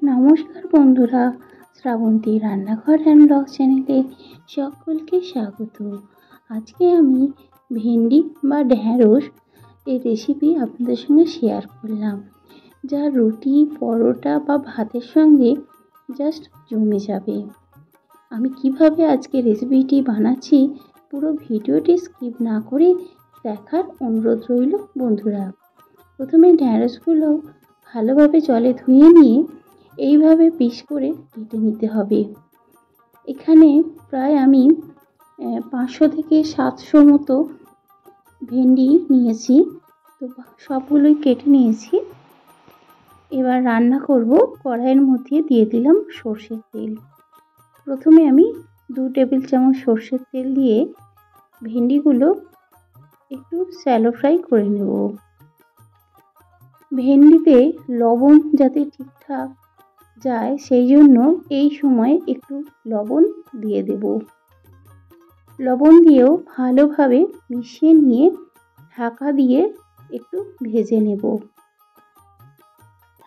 নমস্কার বন্ধুরা, শ্রাবন্তী রান্নাঘর অ্যান্ড ব্লগ চ্যানেলে সকলকে স্বাগত। আজকে আমি ভেন্ডি বা ঢ্যাঁড়স এর রেসিপি আপনাদের সঙ্গে শেয়ার করলাম, যা রুটি, পরোটা বা ভাতের সঙ্গে জাস্ট জমে যাবে। আমি কিভাবে আজকে রেসিপিটি বানাচ্ছি পুরো ভিডিওটি স্কিপ না করে দেখার অনুরোধ রইল বন্ধুরা। প্রথমে ঢ্যাঁড়সগুলো ভালোভাবে জলে ধুয়ে নিয়ে এইভাবে পিস করে কেটে নিতে হবে। এখানে প্রায় আমি 500 থেকে 700 মতো ভেন্ডি নিয়েছি, তো সবগুলোই কেটে নিয়েছি। এবার রান্না করব। কড়াইয়ের মধ্যে দিয়ে দিলাম সর্ষের তেল। প্রথমে আমি 2 টেবিল চামচ সর্ষের তেল দিয়ে ভেন্ডিগুলো একটু শ্যালো ফ্রাই করে নেব। ভেন্ডিতে লবণ যাতে ঠিকঠাক যায় সেই জন্য এই সময় একটু লবণ দিয়ে দেব। লবণ দিয়েও ভালোভাবে মিশিয়ে নিয়ে ঢাকা দিয়ে একটু ভেজে নেব।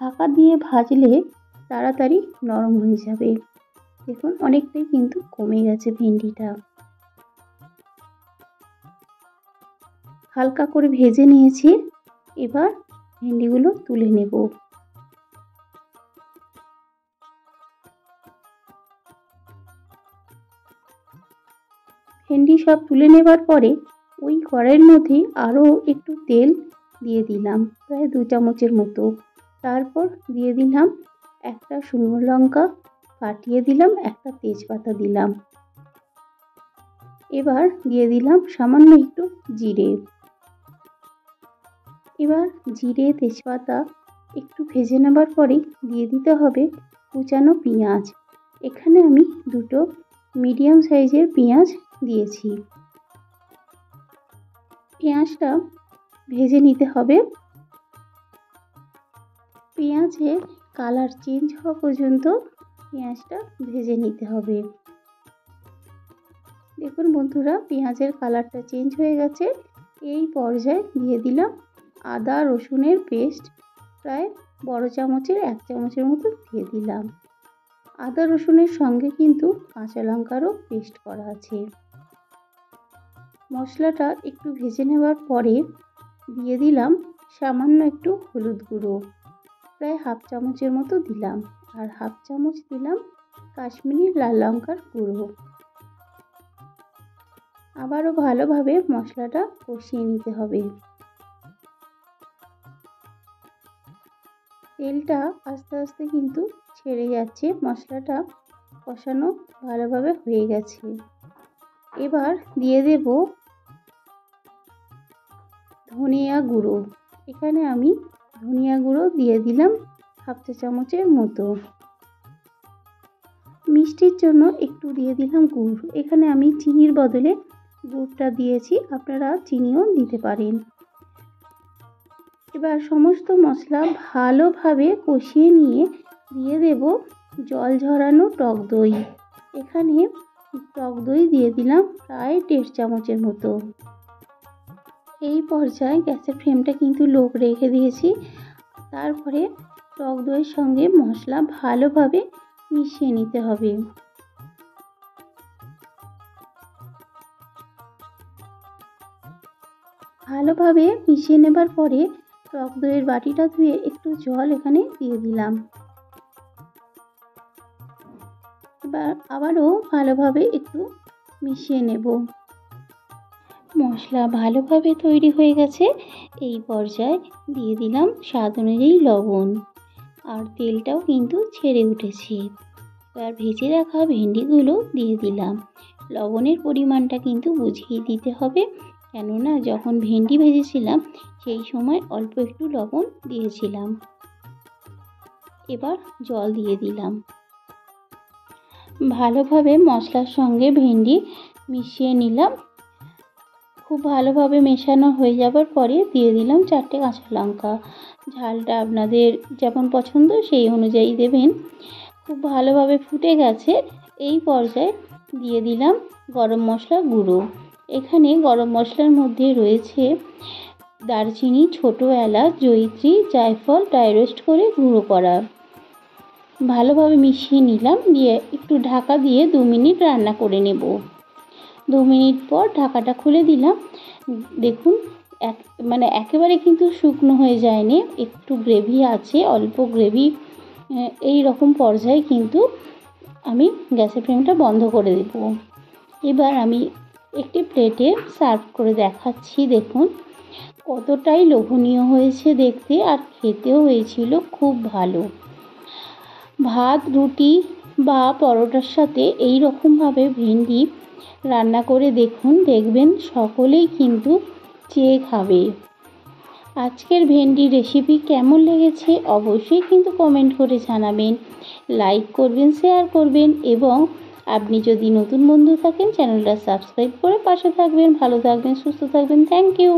ঢাকা দিয়ে ভাজলে তাড়াতাড়ি নরম হয়ে যাবে। দেখুন অনেকটাই কিন্তু কমে গেছে ভেন্ডিটা। হালকা করে ভেজে নিয়েছি, এবার ভেন্ডিগুলো তুলে নেব। ভেন্ডি সব তুলে নেবার পরে ওই কড়াইয়ের মধ্যে আরও একটু তেল দিয়ে দিলাম, প্রায় 2 চামচের মতো। তারপর দিয়ে দিলাম একটা শুকনো লঙ্কা ফাটিয়ে দিলাম, একটা তেজপাতা দিলাম। এবার দিয়ে দিলাম সামান্য একটু জিরে। এবার জিরে তেজপাতা একটু ভেজে নেবার পরে দিয়ে দিতে হবে কুচানো পেঁয়াজ। এখানে আমি 2টো মিডিয়াম সাইজের পেঁয়াজ দিয়েছি। পেঁয়াজটা ভেজে নিতে হবে। পেঁয়াজের কালার চেঞ্জ হওয়া পর্যন্ত পেঁয়াজটা ভেজে নিতে হবে। দেখুন বন্ধুরা, পেঁয়াজের কালারটা চেঞ্জ হয়ে গেছে। এই পর্যায়ে দিয়ে দিলাম আদা রসুনের পেস্ট, প্রায় বড় চামচের 1 চামচের মতো দিয়ে দিলাম। আদা রসুনের সঙ্গে কিন্তু কাঁচা লঙ্কারও পেস্ট করা আছে। মশলাটা একটু ভেজে নেওয়ার পরে দিয়ে দিলাম সামান্য একটু হলুদ গুঁড়ো, প্রায় 1/2 চামচের মতো দিলাম, আর 1/2 চামচ দিলাম কাশ্মীরি লাল লঙ্কার গুঁড়ো। আবারও ভালোভাবে মশলাটা কষিয়ে নিতে হবে। তেলটা আস্তে আস্তে কিন্তু ছেড়ে যাচ্ছে, মশলাটা কষানো ভালোভাবে হয়ে গেছে। এবার দিয়ে দেব ধনিয়া গুঁড়ো। এখানে আমি ধনিয়া গুঁড়ো দিয়ে দিলাম 1/2 চা চামচের মতো। মিষ্টির জন্য একটু দিয়ে দিলাম গুড়। এখানে আমি চিনির বদলে গুড়টা দিয়েছি, আপনারা চিনিও দিতে পারেন। এবার সমস্ত মশলা ভালোভাবে কষিয়ে নিয়ে দিয়ে দেব জল ঝরানো টক দই। এখানে টক দই দিয়ে দিলাম প্রায় 1.5 চামচের মতো। এই পর্যায়ে গ্যাসের ফ্লেমটা কিন্তু লো রেখে দিয়েছি। তারপরে টক দইয়ের সঙ্গে মশলা ভালোভাবে মিশিয়ে নিতে হবে। ভালোভাবে মিশিয়ে নেবার পরে টক দইয়ের বাটিটা ধুয়ে একটু জল এখানে দিয়ে দিলাম। এবার আবারও ভালোভাবে একটু মিশিয়ে নেব। মশলা ভালোভাবে তৈরি হয়ে গেছে। এই পর্যায়ে দিয়ে দিলাম স্বাদ অনুযায়ী লবণ, আর তেলটাও কিন্তু ছেড়ে উঠেছে। এবার ভেজে রাখা ভেন্ডিগুলো দিয়ে দিলাম। লবণের পরিমাণটা কিন্তু বুঝিয়ে দিতে হবে, কেননা যখন ভেন্ডি ভেজেছিলাম সেই সময় অল্প একটু লবণ দিয়েছিলাম। এবার জল দিয়ে দিলাম। ভালোভাবে মশলার সঙ্গে ভেন্ডি মিশিয়ে নিলাম। খুব ভালোভাবে মেশানো হয়ে যাবার পরে দিয়ে দিলাম 4টে কাঁচা লঙ্কা। ঝালটা আপনাদের যেমন পছন্দ সেই অনুযায়ী দেবেন। খুব ভালোভাবে ফুটে গেছে। এই পর্যায়ে দিয়ে দিলাম গরম মশলা গুঁড়ো। এখানে গরম মশলার মধ্যে রয়েছে দারচিনি, ছোটো এলাচ, জয়িত্রী, জায়ফল ড্রাই রোস্ট করে গুঁড়ো করা। ভালোভাবে মিশিয়ে নিলাম, দিয়ে একটু ঢাকা দিয়ে 2 মিনিট রান্না করে নেব। 2 মিনিট পর ঢাকাটা খুলে দিলাম। দেখুন একেবারে কিন্তু শুকনো হয়ে যায়নি, একটু গ্রেভি আছে, অল্প গ্রেভি। এই রকম পর্যায়ে কিন্তু আমি গ্যাসের ফ্লেমটা বন্ধ করে দেব। এবার আমি একটি প্লেটে সার্ভ করে দেখাচ্ছি। দেখুন কতটাই লোভনীয় হয়েছে দেখতে, আর খেতেও হয়েছিল খুব ভালো। ভাত, রুটি বা পরোটার সাথে এই রকমভাবে ভেন্ডি রান্না করে দেখুন, দেখবেন সকলেই কিন্তু চেয়ে খাবে। আজকের ভেন্ডি রেসিপি কেমন লেগেছে অবশ্যই কিন্তু কমেন্ট করে জানাবেন, লাইক করবেন, শেয়ার করবেন, এবং আপনি যদি নতুন বন্ধু থাকেন চ্যানেলটা সাবস্ক্রাইব করে পাশে থাকবেন। ভালো থাকবেন, সুস্থ থাকবেন। Thank you.